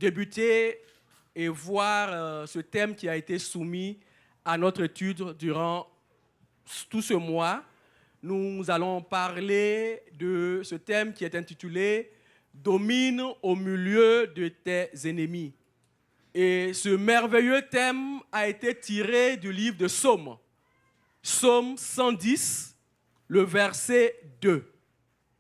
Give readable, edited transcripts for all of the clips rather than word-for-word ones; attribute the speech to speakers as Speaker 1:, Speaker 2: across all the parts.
Speaker 1: débuter et voir ce thème qui a été soumis à notre étude durant tout ce mois. Nous allons parler de ce thème qui est intitulé « Domine au milieu de tes ennemis ». Et ce merveilleux thème a été tiré du livre de Psaume. Psaume 110, le verset 2.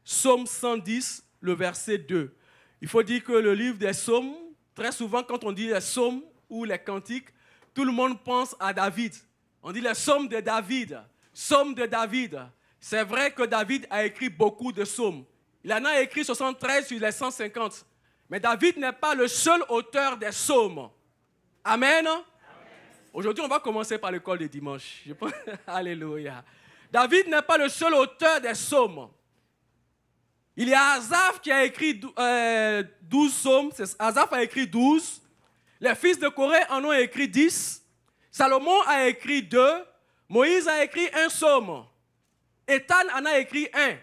Speaker 1: Psaume 110, le verset 2. Il faut dire que le livre des psaumes, très souvent quand on dit les psaumes ou les cantiques, tout le monde pense à David. On dit les psaumes de David. Psaumes de David. C'est vrai que David a écrit beaucoup de psaumes. Il en a écrit 73 sur les 150. Mais David n'est pas le seul auteur des psaumes. Amen. Aujourd'hui, on va commencer par l'école de dimanche. Alléluia. David n'est pas le seul auteur des psaumes. Il y a Asaph qui a écrit 12 psaumes. Asaph a écrit 12. Les fils de Corée en ont écrit 10. Salomon a écrit 2. Moïse a écrit un psaume. Ethan en a écrit 1.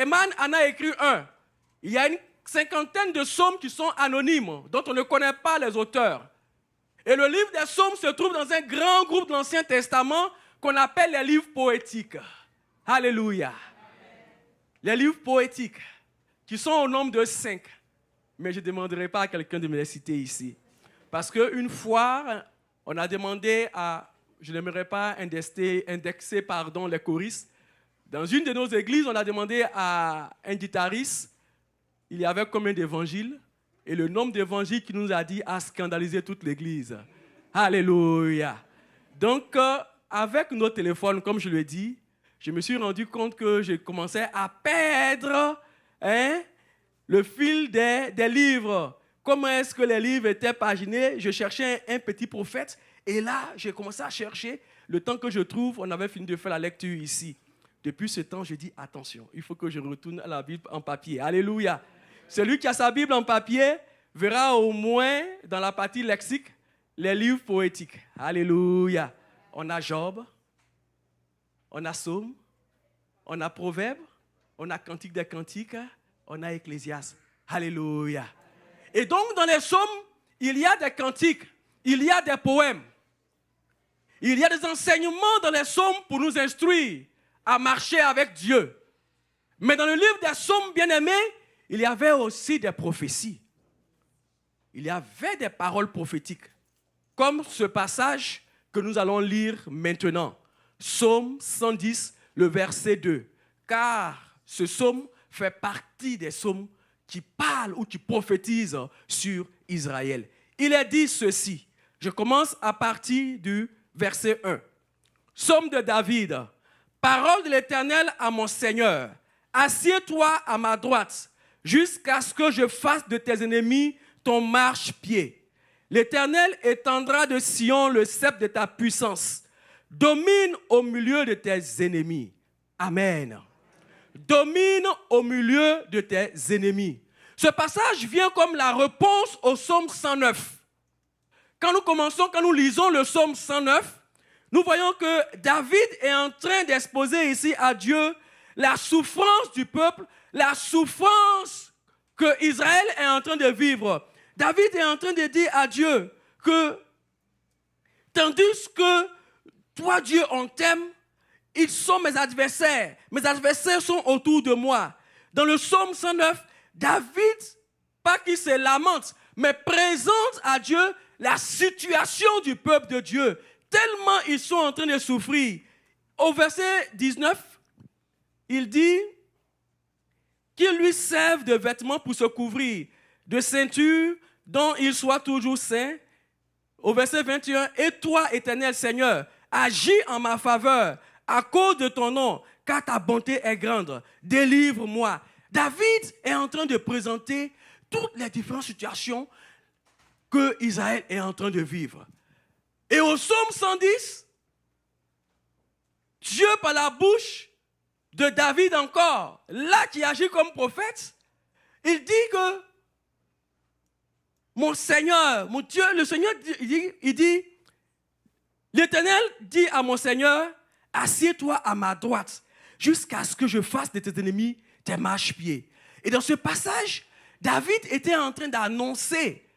Speaker 1: Eman en a écrit 1. Il y a une cinquantaine de psaumes qui sont anonymes, dont on ne connaît pas les auteurs. Et le livre des psaumes se trouve dans un grand groupe de l'Ancien Testament qu'on appelle les livres poétiques. Alléluia. Les livres poétiques, qui sont au nombre de 5. Mais je ne demanderai pas à quelqu'un de me les citer ici. Parce qu'une fois, on a demandé à, je n'aimerais pas indexer les choristes. Dans une de nos églises, on a demandé à un guitariste, il y avait combien d'évangiles? Et le nombre d'évangiles qu'il nous a dit a scandalisé toute l'église. Alléluia. Donc, avec nos téléphones, comme je le dis, je me suis rendu compte que je commençais à perdre le fil des livres. Comment est-ce que les livres étaient paginés? Je cherchais un petit prophète. Et là, j'ai commencé à chercher. Le temps que je trouve, on avait fini de faire la lecture ici. Depuis ce temps, je dis, attention, il faut que je retourne à la Bible en papier. Alléluia. Celui qui a sa Bible en papier verra au moins dans la partie lexique les livres poétiques. Alléluia. On a Job, on a Psaume, on a Proverbes, on a Cantique des Cantiques, on a Ecclésiaste. Alléluia. Et donc, dans les psaumes, il y a des cantiques, il y a des poèmes. Il y a des enseignements dans les psaumes pour nous instruire à marcher avec Dieu. Mais dans le livre des psaumes bien-aimés, il y avait aussi des prophéties. Il y avait des paroles prophétiques, comme ce passage que nous allons lire maintenant. Psaume 110, le verset 2. Car ce psaume fait partie des psaumes qui parlent ou qui prophétisent sur Israël. Il est dit ceci. Je commence à partir du verset 1. Psaume de David. Parole de l'Éternel à mon Seigneur. Assieds-toi à ma droite, jusqu'à ce que je fasse de tes ennemis ton marchepied. L'Éternel étendra de Sion le sceptre de ta puissance. Domine au milieu de tes ennemis. Amen. Domine au milieu de tes ennemis. Ce passage vient comme la réponse au psaume 109. Quand nous lisons le psaume 109, nous voyons que David est en train d'exposer ici à Dieu la souffrance du peuple, la souffrance que Israël est en train de vivre. David est en train de dire à Dieu que, tandis que toi, Dieu, on t'aime, ils sont mes adversaires sont autour de moi. Dans le psaume 109, David, pas qu'il se lamente, mais présente à Dieu la situation du peuple de Dieu. Tellement ils sont en train de souffrir. Au verset 19, il dit qu'ils lui servent de vêtements pour se couvrir, de ceinture dont il soit toujours saint. Au verset 21, et toi, Éternel Seigneur, agis en ma faveur à cause de ton nom, car ta bonté est grande. Délivre-moi. David est en train de présenter toutes les différentes situations que Israël est en train de vivre. Et au psaume 110, Dieu par la bouche de David encore, là qui agit comme prophète, il dit que mon Seigneur, mon Dieu, le Seigneur, il dit, l'Éternel dit à mon Seigneur, assieds-toi à ma droite, jusqu'à ce que je fasse de tes ennemis tes marchepieds. Et dans ce passage, David était en train d'annoncer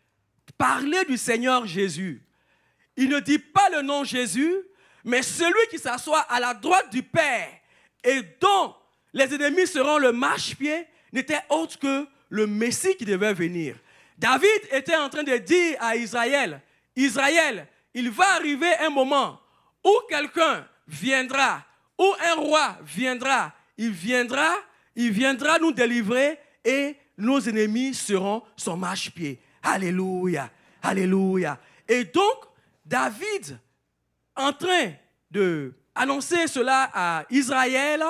Speaker 1: parler du Seigneur Jésus. Il ne dit pas le nom Jésus, mais celui qui s'assoit à la droite du Père et dont les ennemis seront le marchepied n'était autre que le Messie qui devait venir. David était en train de dire à Israël, Israël, il va arriver un moment où quelqu'un viendra, où un roi viendra, il viendra nous délivrer et nos ennemis seront son marchepied. Alléluia, alléluia. Et donc, David, en train d'annoncer cela à Israël,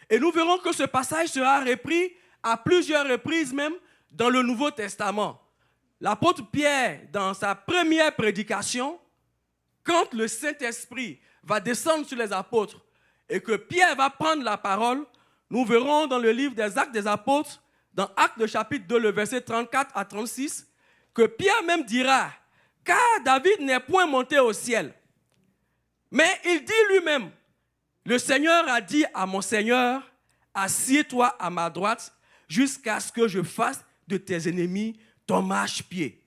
Speaker 1: et nous verrons que ce passage sera repris à plusieurs reprises même dans le Nouveau Testament. L'apôtre Pierre, dans sa première prédication, quand le Saint-Esprit va descendre sur les apôtres et que Pierre va prendre la parole, nous verrons dans le livre des Actes des Apôtres, dans Actes chapitre 2, le verset 34 à 36, que Pierre même dira, car David n'est point monté au ciel. Mais il dit lui-même, le Seigneur a dit à mon Seigneur, assieds-toi à ma droite jusqu'à ce que je fasse de tes ennemis ton marchepied.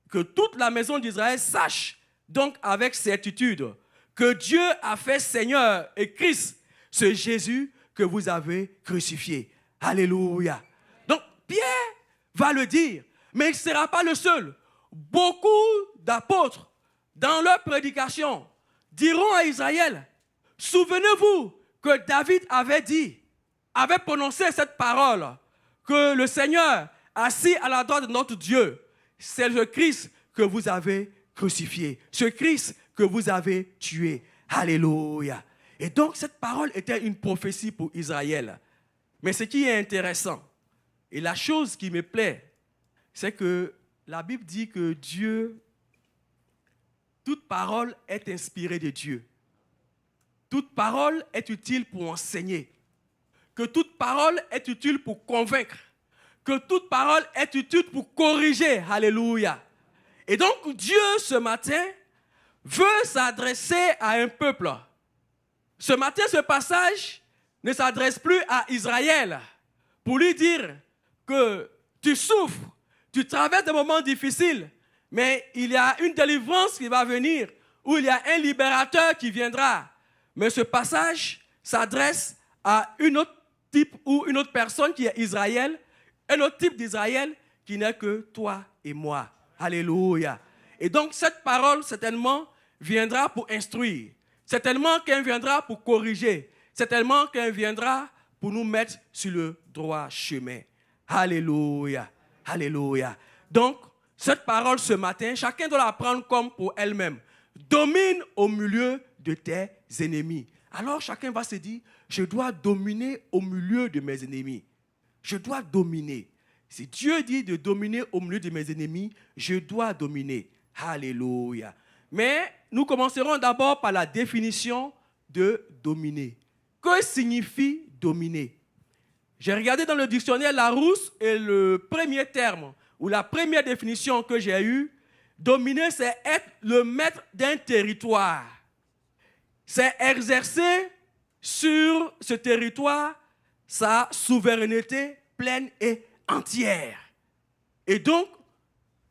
Speaker 1: Que toute la maison d'Israël sache donc avec certitude que Dieu a fait Seigneur et Christ, ce Jésus que vous avez crucifié. Alléluia. Donc Pierre va le dire, mais il ne sera pas le seul. Beaucoup d'apôtres, dans leur prédication, diront à Israël, souvenez-vous que David avait prononcé cette parole, que le Seigneur, assis à la droite de notre Dieu, c'est le Christ que vous avez crucifié, ce Christ que vous avez tué. Alléluia. Et donc cette parole était une prophétie pour Israël. Mais ce qui est intéressant, et la chose qui me plaît, c'est que la Bible dit que Dieu, toute parole est inspirée de Dieu. Toute parole est utile pour enseigner. Que toute parole est utile pour convaincre. Que toute parole est utile pour corriger. Alléluia. Et donc Dieu, ce matin, veut s'adresser à un peuple. Ce matin, ce passage ne s'adresse plus à Israël pour lui dire que tu souffres, tu traverses des moments difficiles, mais il y a une délivrance qui va venir, où il y a un libérateur qui viendra. Mais ce passage s'adresse à une autre type ou une autre personne qui est Israël, un autre type d'Israël qui n'est que toi et moi. Alléluia. Et donc cette parole, certainement, viendra pour instruire. Certainement qu'elle viendra pour corriger. Certainement qu'elle viendra pour nous mettre sur le droit chemin. Alléluia. Alléluia. Donc, cette parole ce matin, chacun doit la prendre comme pour elle-même. Domine au milieu de tes ennemis. Alors chacun va se dire, je dois dominer au milieu de mes ennemis. Je dois dominer. Si Dieu dit de dominer au milieu de mes ennemis, je dois dominer. Alléluia. Mais nous commencerons d'abord par la définition de dominer. Que signifie dominer? J'ai regardé dans le dictionnaire Larousse et le premier terme, ou la première définition que j'ai eue, dominer, c'est être le maître d'un territoire. C'est exercer sur ce territoire sa souveraineté pleine et entière. Et donc,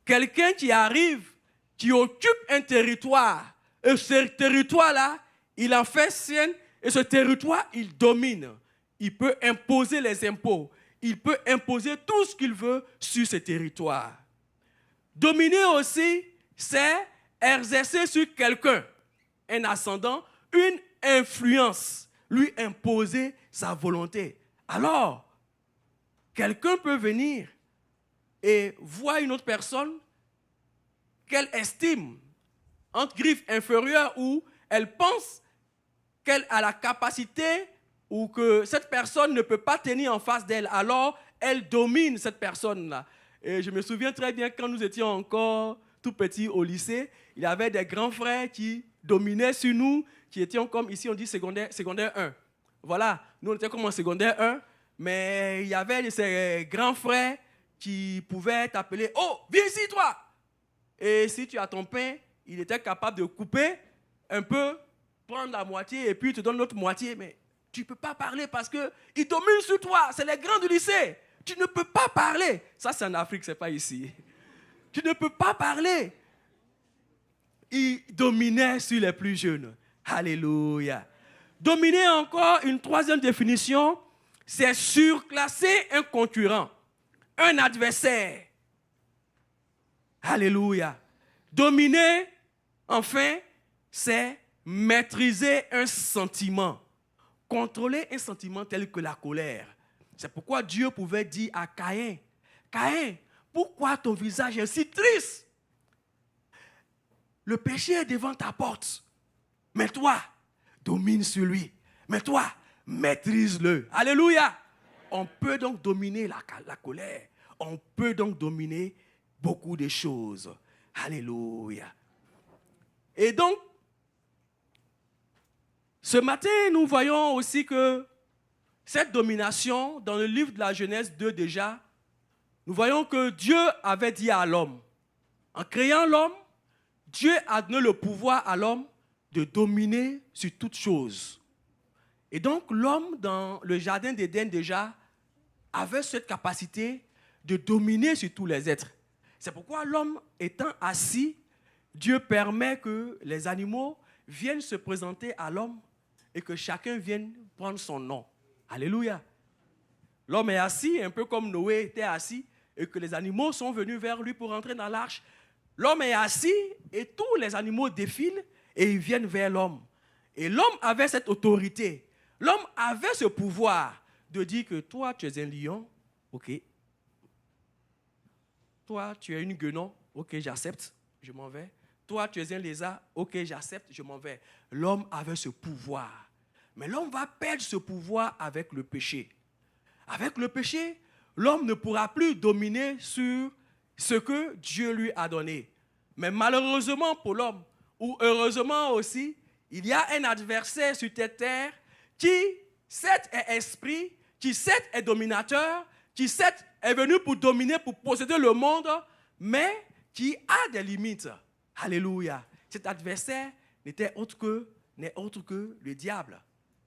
Speaker 1: quelqu'un qui arrive, qui occupe un territoire, et ce territoire-là, il en fait sien, et ce territoire, il domine. Il peut imposer les impôts. Il peut imposer tout ce qu'il veut sur ce territoire. Dominer aussi, c'est exercer sur quelqu'un un ascendant, une influence, lui imposer sa volonté. Alors, quelqu'un peut venir et voir une autre personne qu'elle estime entre griffes inférieures ou elle pense qu'elle a la capacité ou que cette personne ne peut pas tenir en face d'elle. Alors, elle domine cette personne-là. Et je me souviens très bien quand nous étions encore tout petits au lycée, il y avait des grands frères qui dominaient sur nous, qui étions comme ici on dit secondaire 1. Voilà, nous on était comme en secondaire 1, mais il y avait ces grands frères qui pouvaient t'appeler « Oh, viens ici toi !» Et si tu as ton pain, il était capable de couper un peu, prendre la moitié et puis il te donne l'autre moitié. Mais tu ne peux pas parler parce qu'il domine sur toi. C'est les grands du lycée. Tu ne peux pas parler. Ça, c'est en Afrique, ce n'est pas ici. Tu ne peux pas parler. Il dominait sur les plus jeunes. Alléluia. Dominer encore, une troisième définition, c'est surclasser un concurrent, un adversaire. Alléluia. Dominer, enfin, c'est maîtriser un sentiment. Contrôler un sentiment tel que la colère. C'est pourquoi Dieu pouvait dire à Caïn, Caïn, pourquoi ton visage est si triste? Le péché est devant ta porte. Mais toi, domine sur lui. Mais toi, maîtrise-le. Alléluia. On peut donc dominer la colère. On peut donc dominer beaucoup de choses. Alléluia. Et donc, ce matin, nous voyons aussi que cette domination, dans le livre de la Genèse 2 déjà, nous voyons que Dieu avait dit à l'homme, en créant l'homme, Dieu a donné le pouvoir à l'homme de dominer sur toutes choses. Et donc l'homme, dans le jardin d'Éden déjà, avait cette capacité de dominer sur tous les êtres. C'est pourquoi l'homme étant assis, Dieu permet que les animaux viennent se présenter à l'homme et que chacun vienne prendre son nom. Alléluia. L'homme est assis, un peu comme Noé était assis, et que les animaux sont venus vers lui pour entrer dans l'arche. L'homme est assis et tous les animaux défilent et ils viennent vers l'homme. Et l'homme avait cette autorité. L'homme avait ce pouvoir de dire que toi, tu es un lion, ok. Toi, tu es une guenon, ok, j'accepte, je m'en vais. Toi, tu es un lézard, ok, j'accepte, je m'en vais. L'homme avait ce pouvoir. Mais l'homme va perdre ce pouvoir avec le péché. Avec le péché, l'homme ne pourra plus dominer sur ce que Dieu lui a donné. Mais malheureusement pour l'homme, ou heureusement aussi, il y a un adversaire sur cette terre qui, certes, est esprit, qui, certes, est dominateur, qui, certes, est venu pour dominer, pour posséder le monde, mais qui a des limites. Alléluia. Cet adversaire n'est autre que le diable,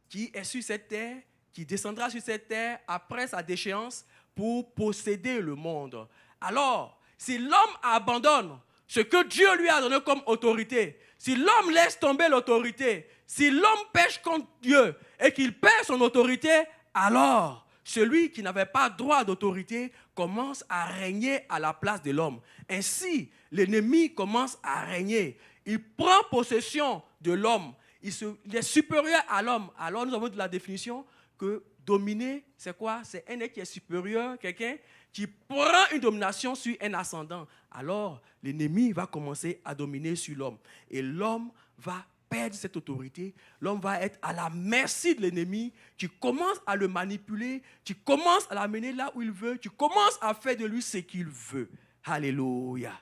Speaker 1: qui est sur cette terre, qui descendra sur cette terre après sa déchéance pour posséder le monde. Alors, si l'homme abandonne ce que Dieu lui a donné comme autorité, si l'homme laisse tomber l'autorité, si l'homme pêche contre Dieu et qu'il perd son autorité, alors celui qui n'avait pas droit d'autorité commence à régner à la place de l'homme. Ainsi, l'ennemi commence à régner. Il prend possession de l'homme. Il est supérieur à l'homme. Alors nous avons de la définition que dominer, c'est quoi? C'est un être qui est supérieur, quelqu'un qui prend une domination sur un ascendant. Alors, l'ennemi va commencer à dominer sur l'homme. Et l'homme va perdre cette autorité. L'homme va être à la merci de l'ennemi. Tu commences à le manipuler. Tu commences à l'amener là où il veut. Tu commences à faire de lui ce qu'il veut. Alléluia.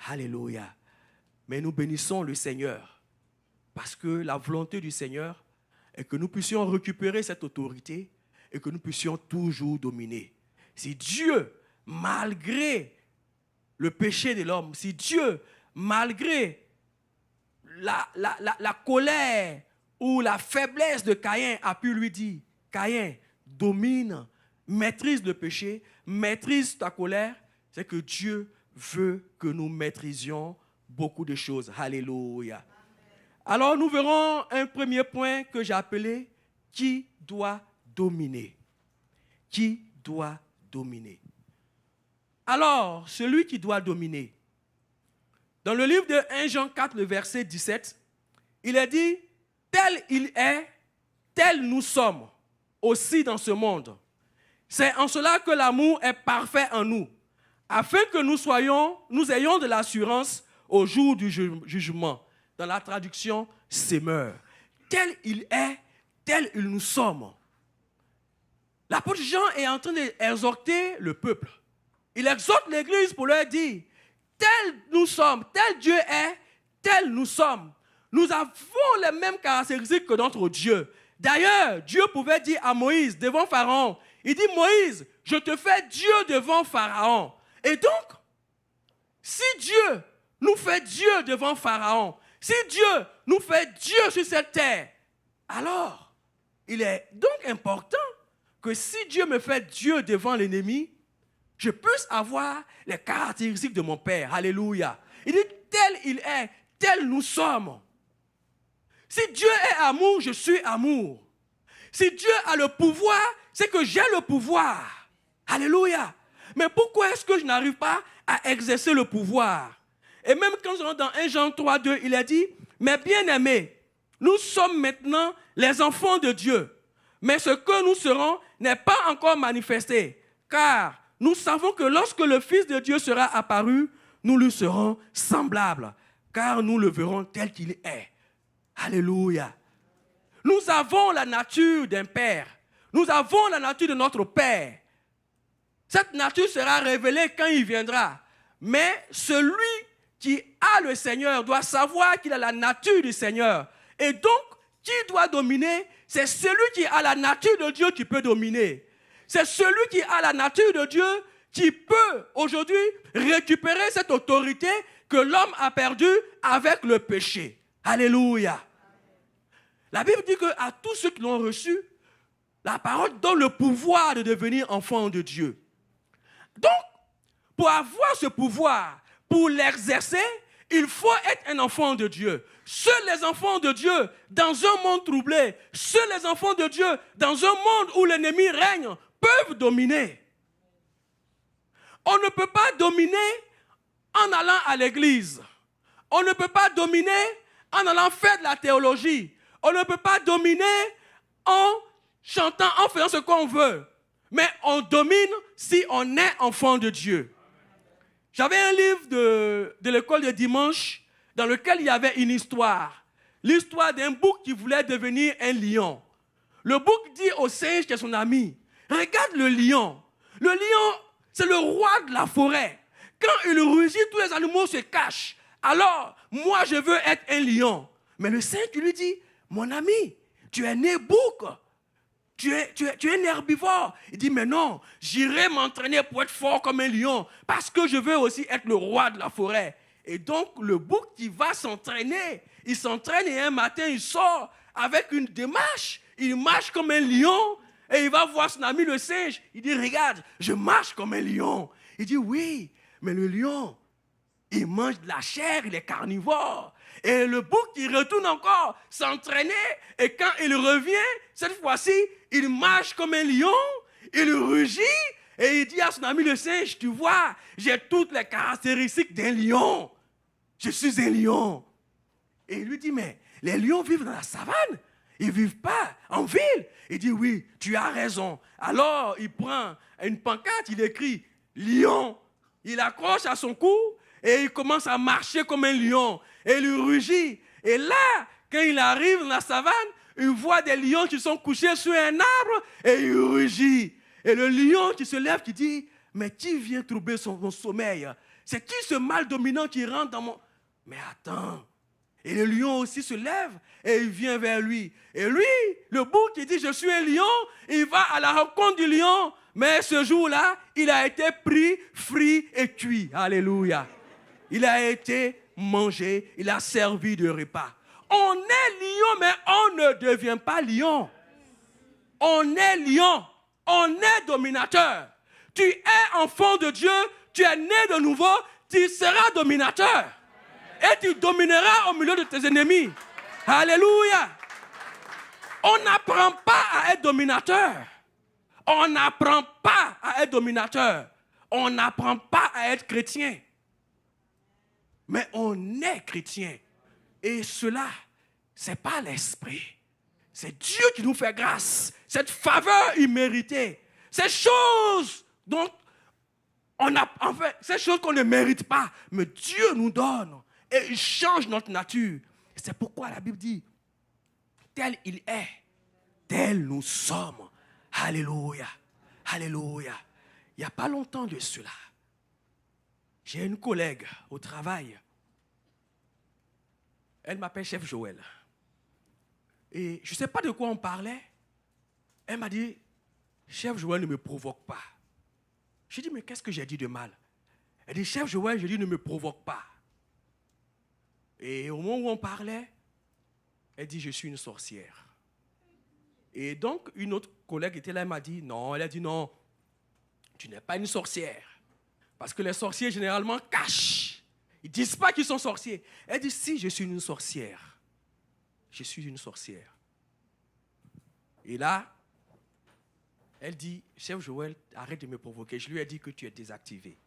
Speaker 1: Alléluia. Mais nous bénissons le Seigneur. Parce que la volonté du Seigneur est que nous puissions récupérer cette autorité et que nous puissions toujours dominer. Si Dieu, malgré le péché de l'homme, si Dieu, malgré la colère ou la faiblesse de Caïn, a pu lui dire, Caïn, domine, maîtrise le péché, maîtrise ta colère, c'est que Dieu veut que nous maîtrisions beaucoup de choses. Alléluia. Alors nous verrons un premier point que j'ai appelé « Qui doit dominer ?» Qui doit dominer? Alors, celui qui doit dominer. Dans le livre de 1 Jean 4, le verset 17, il est dit « Tel il est, tel nous sommes aussi dans ce monde. C'est en cela que l'amour est parfait en nous, afin que nous ayons de l'assurance au jour du jugement. » Dans la traduction, Semeur. Tel il est, tel il nous sommes. L'apôtre Jean est en train d'exhorter le peuple. Il exhorte l'Église pour leur dire, tel nous sommes, tel Dieu est, tel nous sommes. Nous avons les mêmes caractéristiques que notre Dieu. D'ailleurs, Dieu pouvait dire à Moïse, devant Pharaon, il dit, Moïse, je te fais Dieu devant Pharaon. Et donc, si Dieu nous fait Dieu devant Pharaon, si Dieu nous fait Dieu sur cette terre, alors, il est donc important que si Dieu me fait Dieu devant l'ennemi, je puisse avoir les caractéristiques de mon Père. Alléluia. Il dit, tel il est, tel nous sommes. Si Dieu est amour, je suis amour. Si Dieu a le pouvoir, c'est que j'ai le pouvoir. Alléluia. Mais pourquoi est-ce que je n'arrive pas à exercer le pouvoir? Et même quand nous allons dans 1 Jean 3, 2, il a dit, mais bien-aimés, nous sommes maintenant les enfants de Dieu. Mais ce que nous serons n'est pas encore manifesté. Car nous savons que lorsque le Fils de Dieu sera apparu, nous lui serons semblables. Car nous le verrons tel qu'il est. Alléluia. Nous avons la nature d'un Père. Nous avons la nature de notre Père. Cette nature sera révélée quand il viendra. Mais celui qui a le Seigneur doit savoir qu'il a la nature du Seigneur. Et donc, qui doit dominer? C'est celui qui a la nature de Dieu qui peut dominer. C'est celui qui a la nature de Dieu qui peut aujourd'hui récupérer cette autorité que l'homme a perdue avec le péché. Alléluia. La Bible dit qu'à tous ceux qui l'ont reçu, la parole donne le pouvoir de devenir enfant de Dieu. Donc, pour avoir ce pouvoir, pour l'exercer, il faut être un enfant de Dieu. Seuls les enfants de Dieu, dans un monde troublé, seuls les enfants de Dieu, dans un monde où l'ennemi règne, peuvent dominer. On ne peut pas dominer en allant à l'église. On ne peut pas dominer en allant faire de la théologie. On ne peut pas dominer en chantant, en faisant ce qu'on veut. Mais on domine si on est enfant de Dieu. J'avais un livre de l'école de dimanche dans lequel il y avait une histoire. L'histoire d'un bouc qui voulait devenir un lion. Le bouc dit au singe qui est son ami, regarde le lion. Le lion, c'est le roi de la forêt. Quand il rugit, tous les animaux se cachent. Alors, moi, je veux être un lion. Mais le singe lui dit, mon ami, tu es né bouc. Tu es un herbivore. Il dit, mais non, j'irai m'entraîner pour être fort comme un lion, parce que je veux aussi être le roi de la forêt. Et donc, le bouc qui va s'entraîner, il s'entraîne et un matin, il sort avec une démarche. Il marche comme un lion et il va voir son ami le singe. Il dit, regarde, je marche comme un lion. Il dit, oui, mais le lion, il mange de la chair, il est carnivore. Et le bouc, il retourne encore s'entraîner. Et quand il revient, cette fois-ci, il marche comme un lion, il rugit, et il dit à son ami le singe, tu vois, j'ai toutes les caractéristiques d'un lion. Je suis un lion. Et il lui dit, mais les lions vivent dans la savane. Ils ne vivent pas en ville. Il dit, oui, tu as raison. Alors, il prend une pancarte, il écrit, lion. Il accroche à son cou et il commence à marcher comme un lion. Et il rugit. Et là, quand il arrive dans la savane, il voit des lions qui sont couchés sur un arbre et il rugit. Et le lion qui se lève, qui dit, mais qui vient troubler mon sommeil? C'est qui ce mal dominant qui rentre dans mon... Mais attends. Et le lion aussi se lève et il vient vers lui. Et lui, le bouc qui dit, je suis un lion, il va à la rencontre du lion. Mais ce jour-là, il a été pris, frit et cuit. Alléluia. Il a été mangé, il a servi de repas. On est lion, mais on ne devient pas lion. On est lion, on est dominateur. Tu es enfant de Dieu, tu es né de nouveau, tu seras dominateur. Et tu domineras au milieu de tes ennemis. Alléluia. On n'apprend pas à être dominateur. On n'apprend pas à être dominateur. On n'apprend pas à être chrétien. Mais on est chrétien. Et cela, ce n'est pas l'esprit. C'est Dieu qui nous fait grâce. Cette faveur imméritée. Ces choses dont ces choses qu'on ne mérite pas, mais Dieu nous donne. Et il change notre nature. Et c'est pourquoi la Bible dit, tel il est, tel nous sommes. Alléluia. Alléluia. Il n'y a pas longtemps de cela, j'ai une collègue au travail. Elle m'appelle Chef Joël. Et je ne sais pas de quoi on parlait. Elle m'a dit, Chef Joël, ne me provoque pas. J'ai dit, mais qu'est-ce que j'ai dit de mal? Elle dit, Chef Joël, je dis, ne me provoque pas. Et au moment où on parlait, elle dit, je suis une sorcière. Et donc, une autre collègue était là, elle m'a dit, non, elle a dit, non, tu n'es pas une sorcière. Parce que les sorciers, généralement, cachent. Ils ne disent pas qu'ils sont sorciers. Elle dit, si, je suis une sorcière. Je suis une sorcière. Et là, elle dit, chef Joël, arrête de me provoquer. Je lui ai dit que tu es désactivé.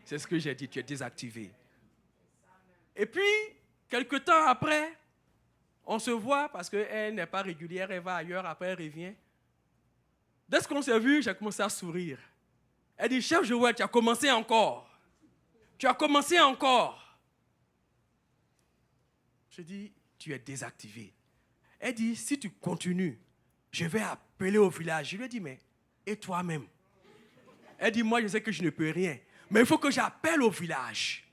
Speaker 1: C'est ce que j'ai dit, tu es désactivé. Et puis, quelque temps après, on se voit parce qu'elle n'est pas régulière, elle va ailleurs, après elle revient. Dès qu'on s'est vu, j'ai commencé à sourire. Elle dit, chef Joël, tu as commencé encore. Tu as commencé encore. Je dis, tu es désactivé. Elle dit, si tu continues, je vais appeler au village. Je lui ai dit, mais et toi-même? Elle dit, moi je sais que je ne peux rien, mais il faut que j'appelle au village.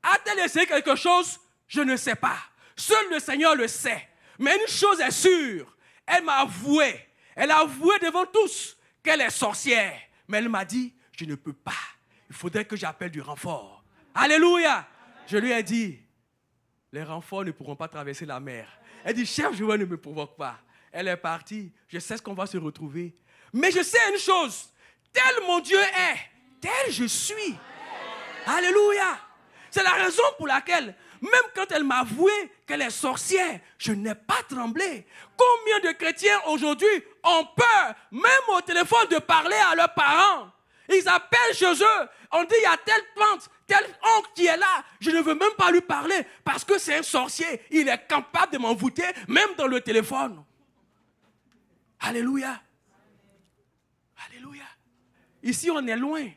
Speaker 1: A-t-elle essayé quelque chose? Je ne sais pas. Seul le Seigneur le sait. Mais une chose est sûre, elle m'a avoué. Elle a avoué devant tous qu'elle est sorcière. Mais elle m'a dit, je ne peux pas. Il faudrait que j'appelle du renfort. Alléluia! Je lui ai dit, les renforts ne pourront pas traverser la mer. Elle dit, chef Joël, ne me provoque pas. Elle est partie. Je sais ce qu'on va se retrouver. Mais je sais une chose. Tel mon Dieu est, tel je suis. Alléluia! C'est la raison pour laquelle, même quand elle m'a avoué qu'elle est sorcière, je n'ai pas tremblé. Combien de chrétiens aujourd'hui ont peur, même au téléphone, de parler à leurs parents? Ils appellent chez eux. On dit, il y a telle plante, tel oncle qui est là. Je ne veux même pas lui parler parce que c'est un sorcier. Il est capable de m'envoûter, même dans le téléphone. Alléluia. Alléluia. Ici, on est loin,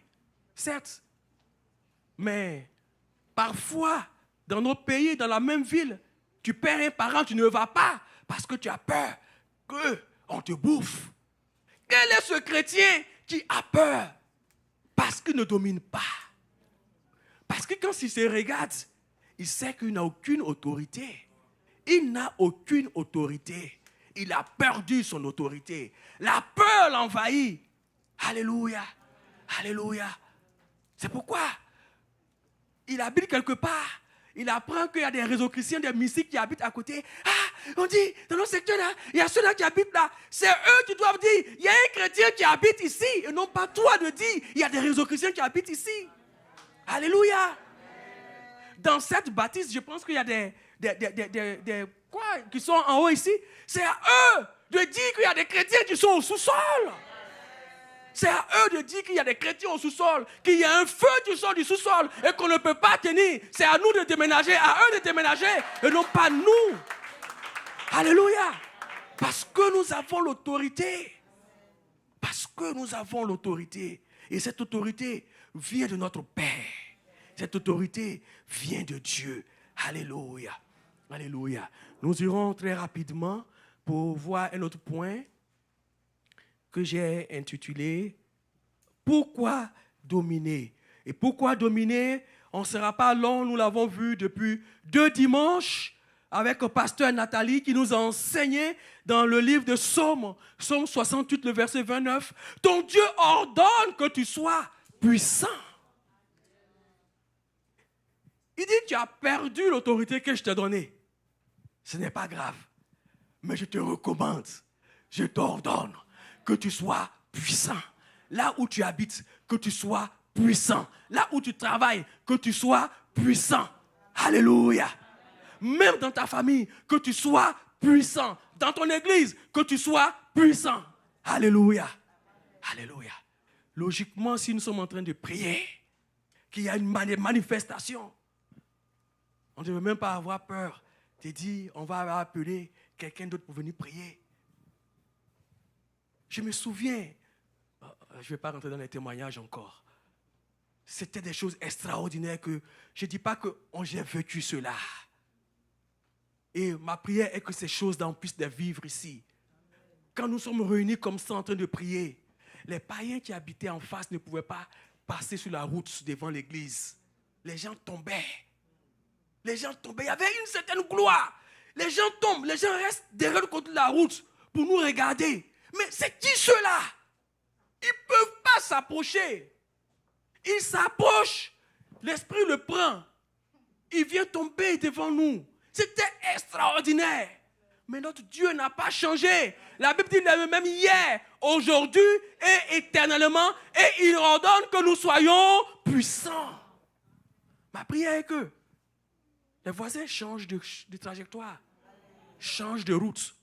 Speaker 1: certes. Mais parfois, dans nos pays, dans la même ville, tu perds un parent, tu ne vas pas parce que tu as peur qu'on te bouffe. Quel est ce chrétien qui a peur? Parce qu'il ne domine pas. Parce que quand il se regarde, il sait qu'il n'a aucune autorité. Il n'a aucune autorité. Il a perdu son autorité. La peur l'envahit. Alléluia. Alléluia. C'est pourquoi il habite quelque part. Il apprend qu'il y a des réseaux chrétiens, des mystiques qui habitent à côté. Ah, on dit, dans notre secteur là, il y a ceux-là qui habitent là. C'est eux qui doivent dire, il y a un chrétien qui habite ici. Et non pas toi de dire, il y a des réseaux chrétiens qui habitent ici. Alléluia. Dans cette bâtisse, je pense qu'il y a des quoi, qui sont en haut ici. C'est à eux de dire qu'il y a des chrétiens qui sont au sous-sol. C'est à eux de dire qu'il y a des chrétiens au sous-sol, qu'il y a un feu qui sort du sous-sol et qu'on ne peut pas tenir. C'est à nous de déménager, à eux de déménager et non pas nous. Alléluia. Parce que nous avons l'autorité. Parce que nous avons l'autorité. Et cette autorité vient de notre Père. Cette autorité vient de Dieu. Alléluia. Alléluia. Nous irons très rapidement pour voir un autre point que j'ai intitulé « Pourquoi dominer ?» Et pourquoi dominer? On ne sera pas long, nous l'avons vu depuis 2 dimanches avec le pasteur Nathalie qui nous a enseigné dans le livre de Psaume 68, le verset 29. « Ton Dieu ordonne que tu sois puissant. » Il dit, tu as perdu l'autorité que je t'ai donnée. Ce n'est pas grave, mais je te recommande, je t'ordonne que tu sois puissant. Là où tu habites, que tu sois puissant. Là où tu travailles, que tu sois puissant. Alléluia. Même dans ta famille, que tu sois puissant. Dans ton église, que tu sois puissant. Alléluia. Alléluia. Logiquement, si nous sommes en train de prier, qu'il y a une manifestation, on ne devrait même pas avoir peur de dire, on va appeler quelqu'un d'autre pour venir prier. Je me souviens, je ne vais pas rentrer dans les témoignages encore. C'était des choses extraordinaires que je ne dis pas que j'ai vécu cela. Et ma prière est que ces choses-là, on puisse les vivre ici. Quand nous sommes réunis comme ça en train de prier, les païens qui habitaient en face ne pouvaient pas passer sur la route devant l'église. Les gens tombaient. Les gens tombaient. Il y avait une certaine gloire. Les gens tombent. Les gens restent derrière le côté de la route pour nous regarder. Mais c'est qui ceux-là? Ils ne peuvent pas s'approcher. Ils s'approchent. L'esprit le prend. Il vient tomber devant nous. C'était extraordinaire. Mais notre Dieu n'a pas changé. La Bible dit le même hier, aujourd'hui et éternellement, et il ordonne que nous soyons puissants. Ma prière est que les voisins changent de trajectoire, changent de route.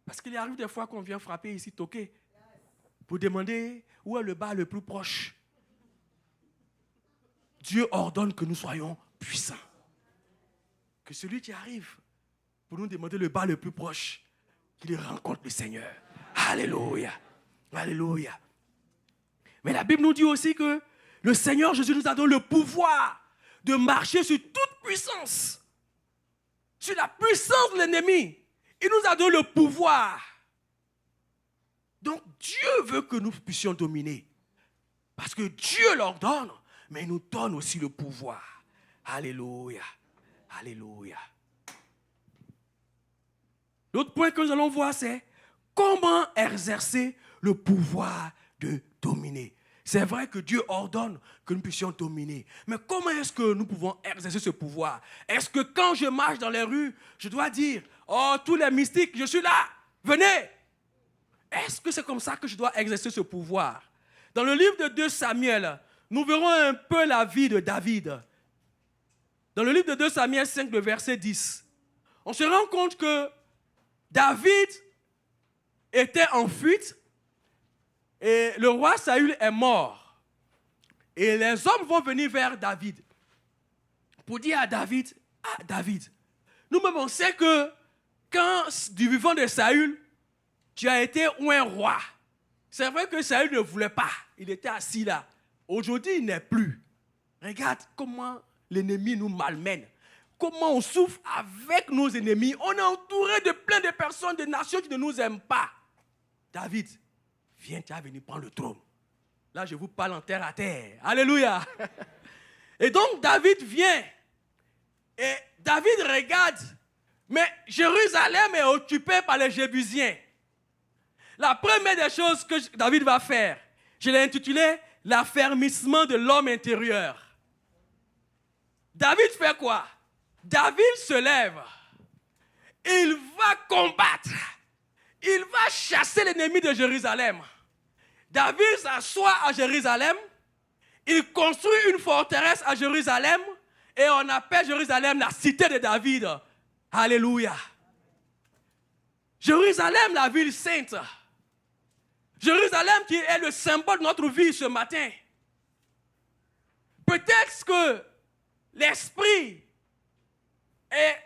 Speaker 1: Parce qu'il arrive des fois qu'on vient frapper ici, toquer, pour demander où est le bar le plus proche. Dieu ordonne que nous soyons puissants. Que celui qui arrive pour nous demander le bar le plus proche, qu'il rencontre le Seigneur. Alléluia. Alléluia. Mais la Bible nous dit aussi que le Seigneur Jésus nous a donné le pouvoir de marcher sur toute puissance. Sur la puissance de l'ennemi. Il nous a donné le pouvoir. Donc Dieu veut que nous puissions dominer. Parce que Dieu l'ordonne, mais il nous donne aussi le pouvoir. Alléluia. Alléluia. L'autre point que nous allons voir, c'est comment exercer le pouvoir de dominer. C'est vrai que Dieu ordonne que nous puissions dominer. Mais comment est-ce que nous pouvons exercer ce pouvoir? Est-ce que quand je marche dans les rues, je dois dire, oh, tous les mystiques, je suis là, venez. Est-ce que c'est comme ça que je dois exercer ce pouvoir? Dans le livre de 2 Samuel, nous verrons un peu la vie de David. Dans le livre de 2 Samuel 5, le verset 10, on se rend compte que David était en fuite et le roi Saül est mort. Et les hommes vont venir vers David pour dire à David, ah David, nous-mêmes on sait que quand du vivant de Saül, tu as été un roi. C'est vrai que Saül ne voulait pas, il était assis là. Aujourd'hui, il n'est plus. Regarde comment l'ennemi nous malmène. Comment on souffre avec nos ennemis. On est entouré de plein de personnes, de nations qui ne nous aiment pas. David, viens, tu vas venir prendre le trône. Là, je vous parle en terre à terre. Alléluia. Et donc, David vient. Et David regarde. Mais Jérusalem est occupée par les Jébusiens. La première des choses que David va faire, je l'ai intitulé « L'affermissement de l'homme intérieur ». David fait quoi? David se lève. Il va combattre. Il va chasser l'ennemi de Jérusalem. David s'assoit à Jérusalem. Il construit une forteresse à Jérusalem. Et on appelle Jérusalem la cité de David. Alléluia. Jérusalem, la ville sainte. Jérusalem qui est le symbole de notre vie ce matin. Peut-être que l'esprit est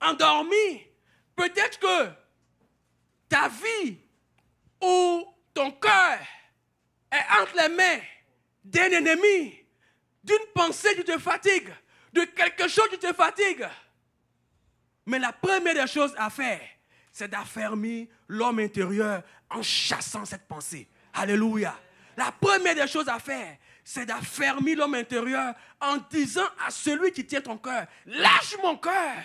Speaker 1: endormi. Peut-être que ta vie ou ton cœur est entre les mains d'un ennemi, d'une pensée qui te fatigue, de quelque chose qui te fatigue. Mais la première des choses à faire, c'est d'affermir l'homme intérieur en chassant cette pensée. Alléluia. La première des choses à faire, c'est d'affermir l'homme intérieur en disant à celui qui tient ton cœur, lâche mon cœur.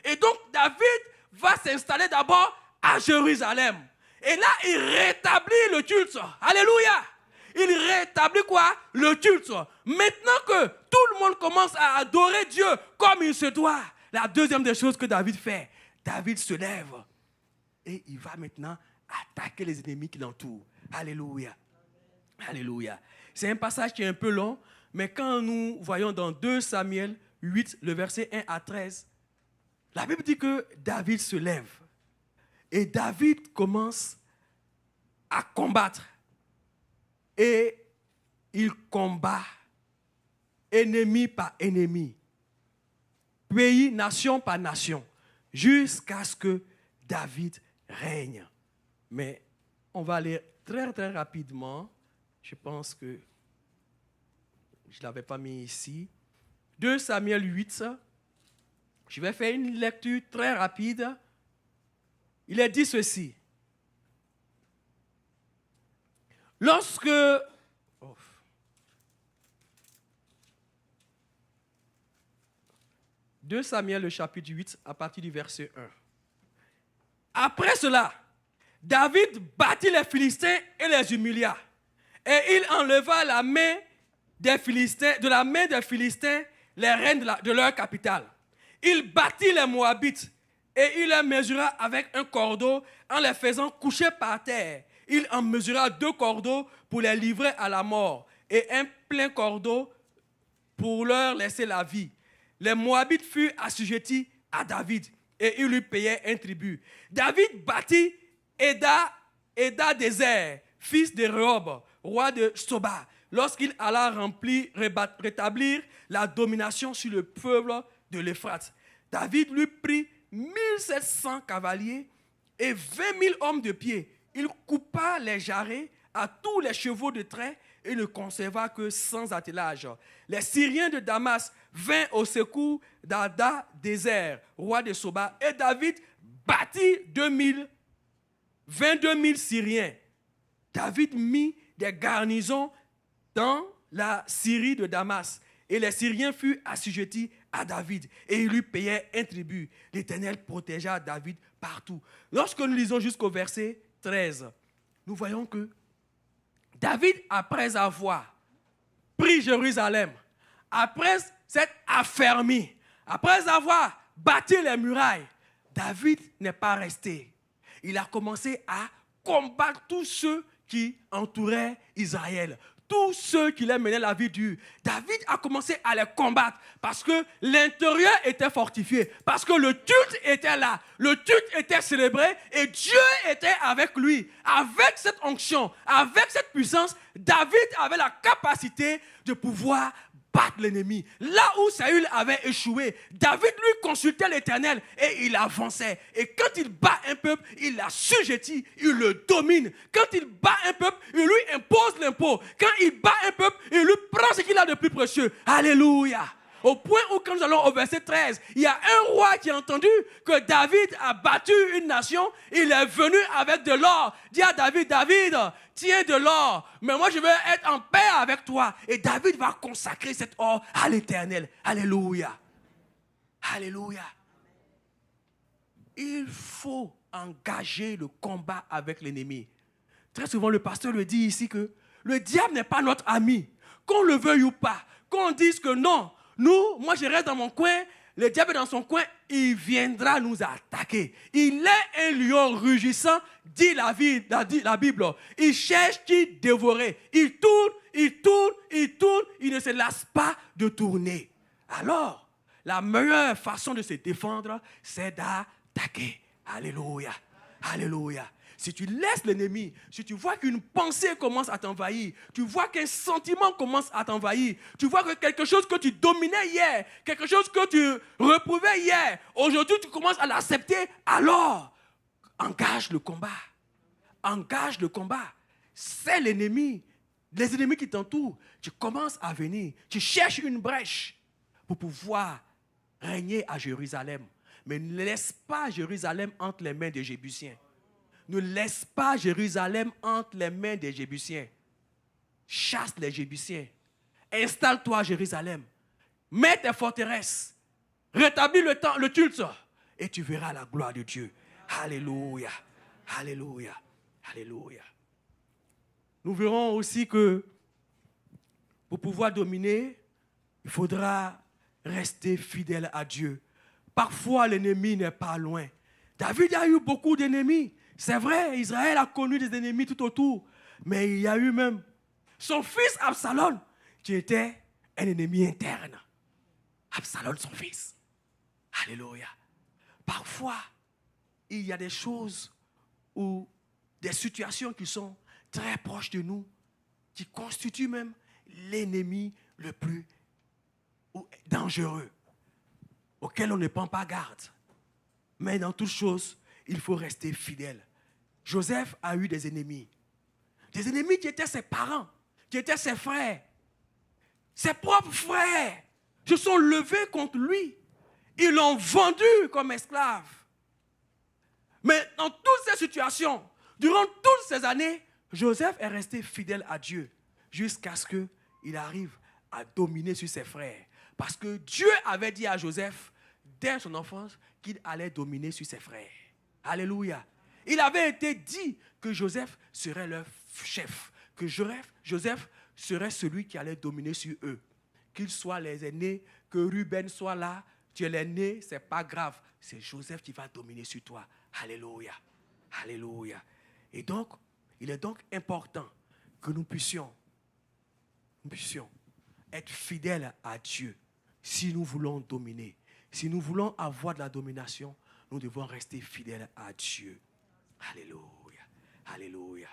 Speaker 1: Et donc David va s'installer d'abord à Jérusalem. Et là, il rétablit le culte. Alléluia. Il rétablit quoi? Le culte. Maintenant que tout le monde commence à adorer Dieu comme il se doit, la deuxième des choses que David fait, David se lève et il va maintenant attaquer les ennemis qui l'entourent. Alléluia. Alléluia. C'est un passage qui est un peu long, mais quand nous voyons dans 2 Samuel 8, le verset 1 à 13, la Bible dit que David se lève. Et David commence à combattre. Et il combat ennemi par ennemi, pays, nation par nation, jusqu'à ce que David règne. Mais on va aller très très rapidement. Je pense que je ne l'avais pas mis ici. 2 Samuel 8. Je vais faire une lecture très rapide. Il est dit ceci. Lorsque... 2 Samuel, le chapitre 8, à partir du verset 1. Après cela, David battit les Philistins et les humilia. Et il enleva la main des Philistins, de la main des Philistins les reines de leur capitale. Il battit les Moabites Et il les mesura avec un cordeau en les faisant coucher par terre. Il en mesura 2 cordeaux pour les livrer à la mort et un plein cordeau pour leur laisser la vie. Les Moabites furent assujettis à David et ils lui payaient un tribut. David bâtit Éda-Dézer, fils de Rehob, roi de Soba, lorsqu'il alla rétablir la domination sur le peuple de l'Euphrate. David lui prit 1700 cavaliers et 20 000 hommes de pied. Il coupa les jarrets à tous les chevaux de trait et ne conserva que 100 attelages. Les Syriens de Damas vinrent au secours d'Hadad-Dézer, roi de Soba, et David bâtit 22 000 Syriens. David mit des garnisons dans la Syrie de Damas, et les Syriens furent assujettis à David, et ils lui payaient un tribut. L'Éternel protégea David partout. Lorsque nous lisons jusqu'au verset 13, nous voyons que David, après avoir pris Jérusalem, après s'être affermi, après avoir bâti les murailles, David n'est pas resté. Il a commencé à combattre tous ceux qui entouraient Israël, tous ceux qui les menaient la vie dure. David a commencé à les combattre parce que l'intérieur était fortifié, parce que le culte était là, le culte était célébré et Dieu était avec lui. Avec cette onction, avec cette puissance, David avait la capacité de pouvoir battre l'ennemi. Là où Saül avait échoué, David lui consultait l'Éternel et il avançait. Et quand il bat un peuple, il l'assujettit, il le domine. Quand il bat un peuple, il lui impose l'impôt. Quand il bat un peuple, il lui prend ce qu'il a de plus précieux. Alléluia. Au point où, quand nous allons au verset 13, il y a un roi qui a entendu que David a battu une nation. Il est venu avec de l'or. Dit à David, David, tiens de l'or, mais moi je veux être en paix avec toi. Et David va consacrer cet or à l'Éternel. Alléluia. Alléluia. Il faut engager le combat avec l'ennemi. Très souvent, le pasteur le dit ici que le diable n'est pas notre ami. Qu'on le veuille ou pas, qu'on dise que non, moi je reste dans mon coin, le diable est dans son coin, il viendra nous attaquer. Il est un lion rugissant, dit la Bible. Il cherche qui dévorer. Il tourne, il ne se lasse pas de tourner. Alors, la meilleure façon de se défendre, c'est d'attaquer. Alléluia, alléluia. Si tu laisses l'ennemi, si tu vois qu'une pensée commence à t'envahir, tu vois qu'un sentiment commence à t'envahir, tu vois que quelque chose que tu dominais hier, quelque chose que tu reprouvais hier, aujourd'hui tu commences à l'accepter, alors engage le combat. Engage le combat. C'est l'ennemi, les ennemis qui t'entourent. Tu commences à venir, tu cherches une brèche pour pouvoir régner à Jérusalem. Mais ne laisse pas Jérusalem entre les mains des Jébusiens. Ne laisse pas Jérusalem entre les mains des Jébusiens. Chasse les Jébusiens. Installe-toi à Jérusalem. Mets tes forteresses. Rétablis le culte. Et tu verras la gloire de Dieu. Alléluia. Alléluia. Alléluia. Nous verrons aussi que pour pouvoir dominer, il faudra rester fidèle à Dieu. Parfois, l'ennemi n'est pas loin. David a eu beaucoup d'ennemis. C'est vrai, Israël a connu des ennemis tout autour. Mais il y a eu même son fils Absalom, qui était un ennemi interne. Absalom, son fils. Alléluia. Parfois, il y a des choses ou des situations qui sont très proches de nous, qui constituent même l'ennemi le plus dangereux, auquel on ne prend pas garde. Mais dans toutes choses, il faut rester fidèle. Joseph a eu des ennemis qui étaient ses parents, qui étaient ses frères. Ses propres frères se sont levés contre lui. Ils l'ont vendu comme esclave. Mais dans toutes ces situations, durant toutes ces années, Joseph est resté fidèle à Dieu jusqu'à ce qu'il arrive à dominer sur ses frères. Parce que Dieu avait dit à Joseph, dès son enfance, qu'il allait dominer sur ses frères. Alléluia. Il avait été dit que Joseph serait leur chef, que Joseph serait celui qui allait dominer sur eux. Qu'ils soient les aînés, que Ruben soit là, Tu es l'aîné, ce n'est pas grave. C'est Joseph qui va dominer sur toi. Alléluia. Alléluia. Et donc, il est donc important que nous puissions être fidèles à Dieu. Si nous voulons dominer, si nous voulons avoir de la domination, nous devons rester fidèles à Dieu. Alléluia. Alléluia.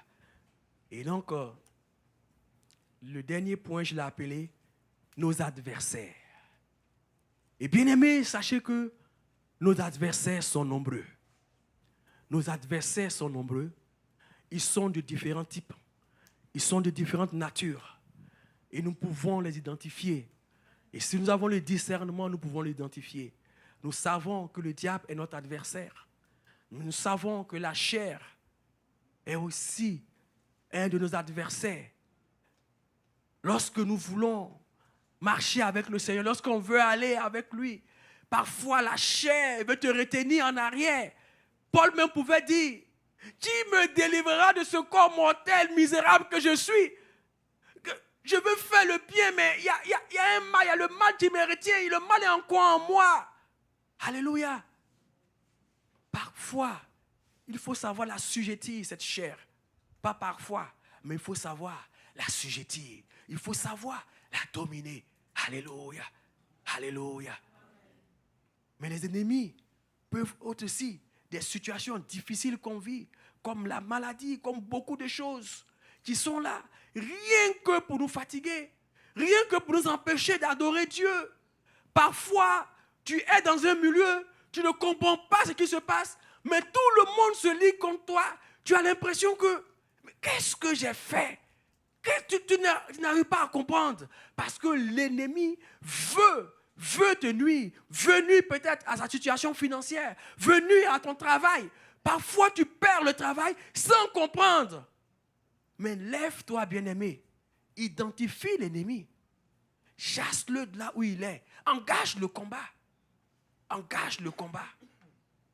Speaker 1: Et donc, le dernier point, je l'ai appelé nos adversaires. Et bien aimés, sachez que nos adversaires sont nombreux. Nos adversaires sont nombreux. Ils sont de différents types. Ils sont de différentes natures. Et nous pouvons les identifier. Et si nous avons le discernement, nous pouvons l'identifier. Nous savons que le diable est notre adversaire. Nous savons que la chair est aussi un de nos adversaires. Lorsque nous voulons marcher avec le Seigneur, lorsqu'on veut aller avec lui, parfois la chair veut te retenir en arrière. Paul même pouvait dire, qui me délivrera de ce corps mortel, misérable que je suis? Je veux faire le bien, mais il y a un mal, il y a le mal qui me retient, le mal est encore en moi. Alléluia. Parfois, il faut savoir l'assujettir, cette chair. Pas parfois, mais il faut savoir l'assujettir. Il faut savoir la dominer. Alléluia. Alléluia. Mais les ennemis peuvent aussi des situations difficiles qu'on vit, comme la maladie, comme beaucoup de choses qui sont là, rien que pour nous fatiguer, rien que pour nous empêcher d'adorer Dieu. Parfois, tu es dans un milieu, tu ne comprends pas ce qui se passe, mais tout le monde se lie contre toi. Tu as l'impression que, mais qu'est-ce que j'ai fait? Tu n'arrives pas à comprendre. Parce que l'ennemi veut te nuire, veut nuire peut-être à sa situation financière, veut nuire à ton travail. Parfois, tu perds le travail sans comprendre. Mais lève-toi, bien-aimé. Identifie l'ennemi. Chasse-le de là où il est. Engage le combat. Engage le combat.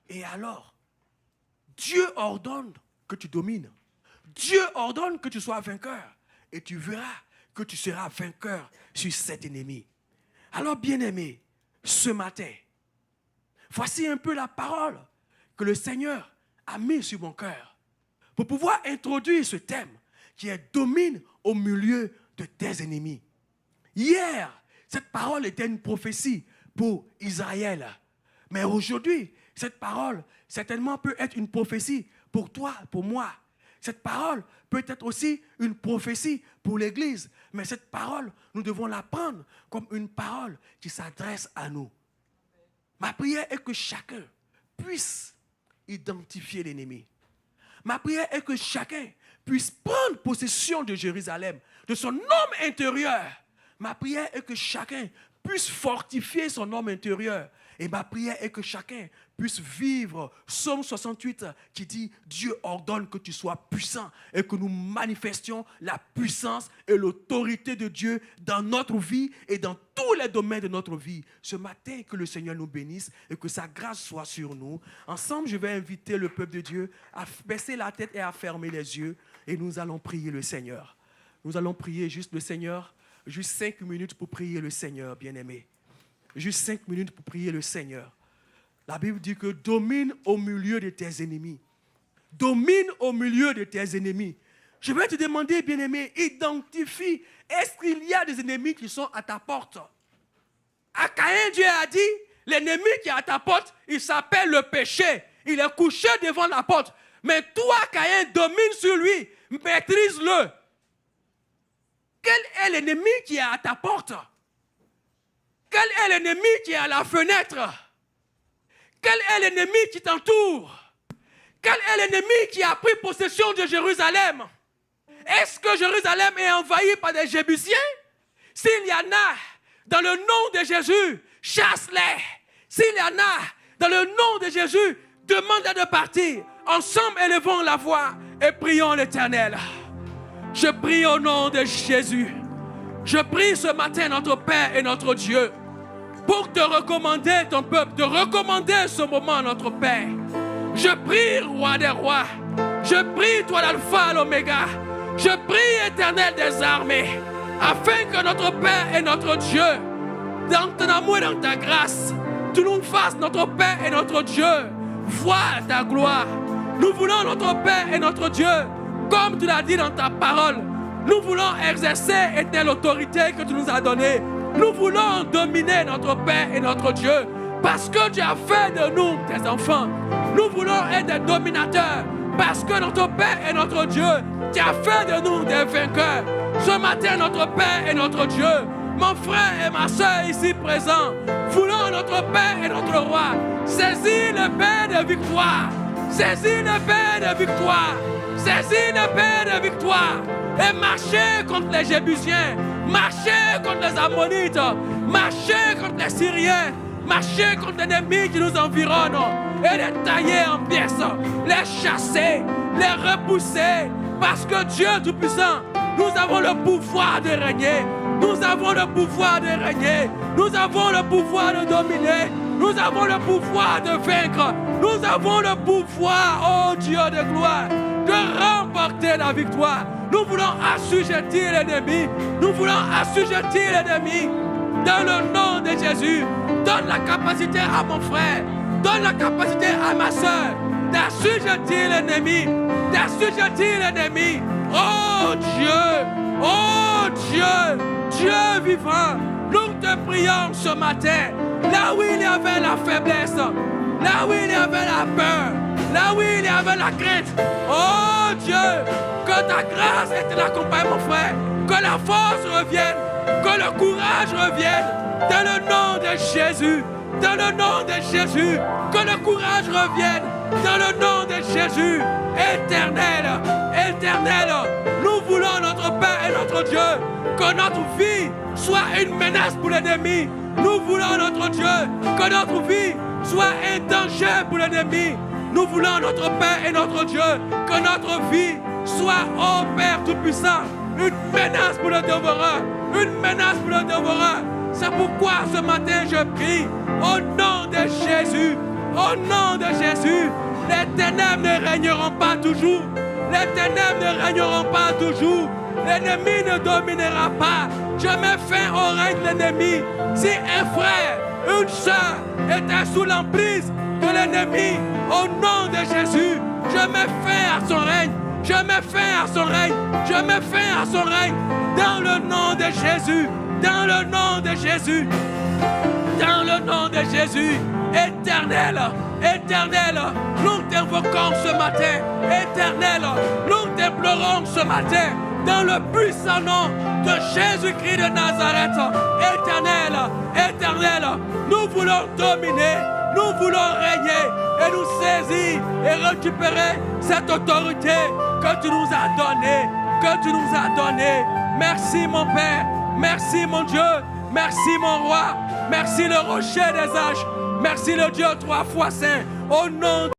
Speaker 1: Et alors, Dieu ordonne que tu domines. Dieu ordonne que tu sois vainqueur. Et tu verras que tu seras vainqueur sur cet ennemi. Alors, bien-aimé, ce matin, voici un peu la parole que le Seigneur a mise sur mon cœur pour pouvoir introduire ce thème qui est domine au milieu de tes ennemis. Hier, cette parole était une prophétie pour Israël. Mais aujourd'hui, cette parole, certainement, peut être une prophétie pour toi, pour moi. Cette parole peut être aussi une prophétie pour l'Église. Mais cette parole, nous devons la prendre comme une parole qui s'adresse à nous. Ma prière est que chacun puisse identifier l'ennemi. Ma prière est que chacun puisse prendre possession de Jérusalem, de son homme intérieur. Ma prière est que chacun puisse fortifier son homme intérieur. Et ma prière est que chacun puisse vivre Psaume 68 qui dit « Dieu ordonne que tu sois puissant et que nous manifestions la puissance et l'autorité de Dieu dans notre vie et dans tous les domaines de notre vie. » Ce matin, que le Seigneur nous bénisse et que sa grâce soit sur nous. Ensemble, je vais inviter le peuple de Dieu à baisser la tête et à fermer les yeux et nous allons prier le Seigneur. Nous allons prier juste le Seigneur, juste 5 minutes pour prier le Seigneur, bien-aimé. Juste 5 minutes pour prier le Seigneur. La Bible dit que domine au milieu de tes ennemis. Domine au milieu de tes ennemis. Je vais te demander, bien-aimé, identifie, est-ce qu'il y a des ennemis qui sont à ta porte? À Caïn, Dieu a dit, l'ennemi qui est à ta porte, il s'appelle le péché. Il est couché devant la porte. Mais toi, Caïn, domine sur lui, maîtrise-le. Quel est l'ennemi qui est à ta porte? Quel est l'ennemi qui est à la fenêtre? Quel est l'ennemi qui t'entoure? Quel est l'ennemi qui a pris possession de Jérusalem? Est-ce que Jérusalem est envahie par des Jébusiens? S'il y en a, dans le nom de Jésus, chasse-les. S'il y en a, dans le nom de Jésus, demande-les de partir. Ensemble, élevons la voix et prions l'Éternel. Je prie au nom de Jésus. Je prie ce matin notre Père et notre Dieu pour te recommander ton peuple, de recommander ce moment à notre Père. Je prie, Roi des rois. Je prie, toi l'alpha, l'oméga. Je prie, Éternel des armées, afin que notre Père et notre Dieu, dans ton amour et dans ta grâce, tu nous fasses notre Père et notre Dieu. Vois ta gloire. Nous voulons notre Père et notre Dieu, comme tu l'as dit dans ta parole. Nous voulons exercer telle autorité que tu nous as donnée. Nous voulons dominer notre Père et notre Dieu, parce que tu as fait de nous tes enfants. Nous voulons être des dominateurs, parce que notre Père et notre Dieu, tu as fait de nous des vainqueurs. Ce matin, notre Père et notre Dieu, mon frère et ma soeur ici présents, voulons notre Père et notre Roi saisir le Père de victoire. Saisis le Père de victoire. Saisis le Père de victoire. Et marcher contre les Jébusiens. Marcher contre les Ammonites. Marcher contre les Syriens. Marcher contre les ennemis qui nous environnent. Et les tailler en pièces. Les chasser. Les repousser. Parce que Dieu Tout-Puissant, nous avons le pouvoir de régner. Nous avons le pouvoir de régner. Nous avons le pouvoir de dominer. Nous avons le pouvoir de vaincre. Nous avons le pouvoir, oh Dieu de gloire, de remporter la victoire. Nous voulons assujettir l'ennemi. Nous voulons assujettir l'ennemi. Dans le nom de Jésus, donne la capacité à mon frère, donne la capacité à ma soeur d'assujettir l'ennemi. D'assujettir l'ennemi. Oh Dieu, oh Dieu, Dieu vivant, nous te prions ce matin. Là où il y avait la faiblesse, là où il y avait la peur, là où il y avait la crainte, oh Dieu, que ta grâce et l'accompagne mon frère, que la force revienne, que le courage revienne, dans le nom de Jésus, dans le nom de Jésus, que le courage revienne, dans le nom de Jésus, éternel, éternel, nous voulons notre Père et notre Dieu, que notre vie soit une menace pour l'ennemi. Nous voulons notre Dieu, que notre vie soit un danger pour l'ennemi. Nous voulons notre Père et notre Dieu, que notre vie soit, ô Père Tout-Puissant, une menace pour le dévoreur, une menace pour le dévoreur. C'est pourquoi ce matin je prie, au nom de Jésus, au nom de Jésus, les ténèbres ne régneront pas toujours, les ténèbres ne régneront pas toujours, l'ennemi ne dominera pas. Je mets fin au règne de l'ennemi. Si un frère, une soeur était sous l'emprise de l'ennemi, au nom de Jésus, je mets fin à son règne. Je mets fin à son règne. Je mets fin à son règne. Dans le nom de Jésus. Dans le nom de Jésus. Dans le nom de Jésus. Éternel, éternel, nous t'invoquons ce matin. Éternel, nous t'implorons ce matin. Dans le puissant nom de Jésus-Christ de Nazareth, éternel, éternel, nous voulons dominer, nous voulons régner et nous saisir et récupérer cette autorité que tu nous as donnée, que tu nous as donnée. Merci mon Père, merci mon Dieu, merci mon Roi, merci le rocher des âges, merci le Dieu 3 fois saint, au nom de